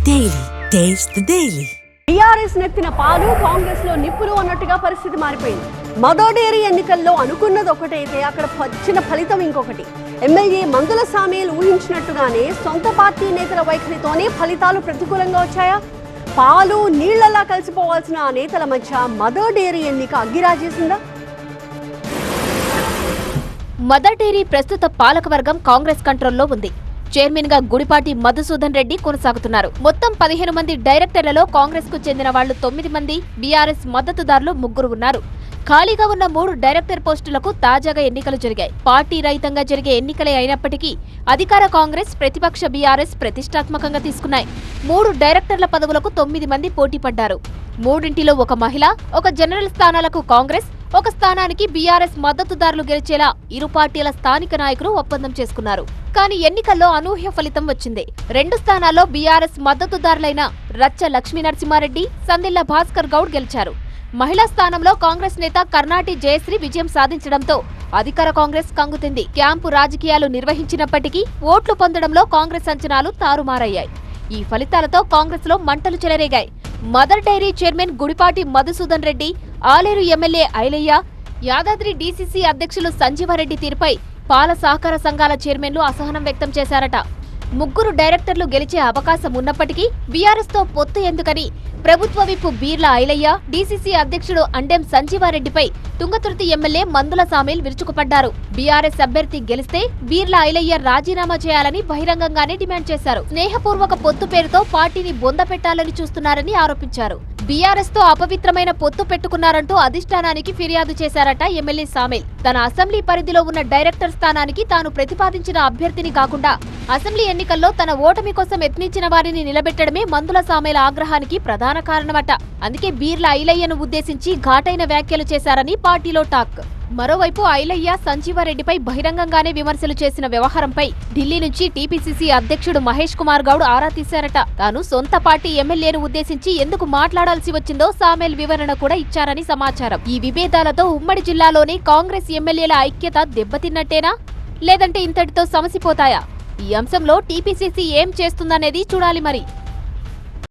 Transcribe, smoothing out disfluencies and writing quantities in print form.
Daily. Taste the Daily. TRS నెత్తిన పాలు, కాంగ్రెస్ లో నిప్పులు అన్నట్టుగా పరిస్థితి మారిపోయింది. మదర్ డైరీ ఎన్నికల్లో అనుకున్నది ఒకటైతే అక్కడ వచ్చిన ఫలితం ఇంకొకటి. ఎమ్మెల్యే మందుల సామేల్ ఊహించినట్టుగానే సొంత పార్టీ నేతల వైఖరితోనే ఫలితాలు ప్రతికూలంగా వచ్చాయా? పాలు నీళ్లలా కలిసిపోవాల్సిన ఆ నేతల మధ్య మదర్ డైరీ ఎన్నిక అగ్గిరాజేసిందా? మదర్ డైరీ ప్రస్తుత పాలకవర్గం కాంగ్రెస్ కంట్రోల్లో ఉంది. చైర్మన్ గా గుడిపాటి మధుసూదన్ రెడ్డి కొనసాగుతున్నారు. మొత్తం 15 మంది డైరెక్టర్లలో కాంగ్రెస్ కు చెందిన వాళ్లు 9 మంది, బీఆర్ఎస్ మద్దతుదారులు 3 ఉన్నారు. ఖాళీగా ఉన్న 3 డైరెక్టర్ పోస్టులకు తాజాగా ఎన్నికలు జరిగాయి. పార్టీ రహితంగా జరిగే ఎన్నికలే అయినప్పటికీ అధికార కాంగ్రెస్, ప్రతిపక్ష బీఆర్ఎస్ ప్రతిష్టాత్మకంగా తీసుకున్నాయి. 3 డైరెక్టర్ల పదవులకు 9 మంది పోటీ పడ్డారు. 3 ఒక మహిళ, ఒక జనరల్ స్థానాలకు కాంగ్రెస్, ఒక స్థానానికి బీఆర్ఎస్ మద్దతుదారులు గెలిచేలా ఇరు పార్టీల స్థానిక నాయకులు ఒప్పందం చేసుకున్నారు. కానీ ఎన్నికల్లో అనూహ్య ఫలితం వచ్చింది. 2 స్థానాల్లో బీఆర్ఎస్ మద్దతుదారులైన రచ్చ లక్ష్మీనరసింహారెడ్డి, సందిళ్ల భాస్కర్ గౌడ్ గెలిచారు. మహిళా స్థానంలో కాంగ్రెస్ నేత కర్నాటి జయశ్రీ విజయం సాధించడంతో అధికార కాంగ్రెస్ కంగుతింది. క్యాంపు రాజకీయాలు నిర్వహించినప్పటికీ ఓట్లు పొందడంలో కాంగ్రెస్ అంచనాలు తారుమారయ్యాయి. ఈ ఫలితాలతో కాంగ్రెస్ లో మంటలు చెలరేగాయి. Mother Dairy chairman Gudipati Madhusudan Reddy, Aleru MLA Ailaiah, Yadadri DCC అధ్యక్షులు సంజీవారెడ్డి తీరుపై పాల సహకార సంఘాల చైర్మన్లు అసహనం వ్యక్తం చేశారట. 3 డైరెక్టర్లు గెలిచే అవకాశం ఉన్నప్పటికీ బీఆర్ఎస్ తో పొత్తు ఎందుకని ప్రభుత్వ విప్ బీర్ల ఐలయ్య, డీసీసీ అధ్యక్షుడు అండెం సంజీవారెడ్డిపై తుంగతుర్తి ఎమ్మెల్యే మందుల సామేల్ విరుచుకుపడ్డారు. బీఆర్ఎస్ అభ్యర్థి గెలిస్తే బీర్ల ఐలయ్య రాజీనామా చేయాలని బహిరంగంగానే డిమాండ్ చేశారు. స్నేహపూర్వక పొత్తు పేరుతో పార్టీని బొందపెట్టాలని చూస్తున్నారని ఆరోపించారు. బీఆర్ఎస్ తో అపవిత్రమైన పొత్తు పెట్టుకున్నారంటూ అధిష్టానానికి ఫిర్యాదు చేశారట ఎమ్మెల్యే సామేల్. తన అసెంబ్లీ పరిధిలో ఉన్న డైరెక్టర్ స్థానానికి తాను ప్రతిపాదించిన అభ్యర్థిని కాకుండా అసెంబ్లీ ఎన్నికల్లో తన ఓటమి కోసం యత్నించిన వారిని నిలబెట్టడమే మందుల సామేల్ ఆగ్రహానికి ప్రధాన కారణమట. అందుకే బీర్ల ఐలయ్యను ఉద్దేశించి ఘాటైన వ్యాఖ్యలు చేశారని పార్టీలో టాక్. మరోవైపు ఐలయ్య సంజీవారెడ్డిపై బహిరంగంగానే విమర్శలు చేసిన వ్యవహారంపై ఢిల్లీ నుంచి టీపీసీసీ అధ్యక్షుడు మహేష్ కుమార్ గౌడ్ ఆరా తీశారట. తాను సొంత పార్టీ ఎమ్మెల్యేను ఉద్దేశించి ఎందుకు మాట్లాడాల్సి వచ్చిందో సామేల్ వివరణ కూడా ఇచ్చారని సమాచారం. ఈ విభేదాలతో ఉమ్మడి జిల్లాలోని కాంగ్రెస్ ఎమ్మెల్యేల ఐక్యత దెబ్బతిన్నట్టేనా, లేదంటే ఇంతటితో సమసిపోతాయా? ఈ అంశంలో టీపీసీసీ ఏం చేస్తుందనేది చూడాలి మరి.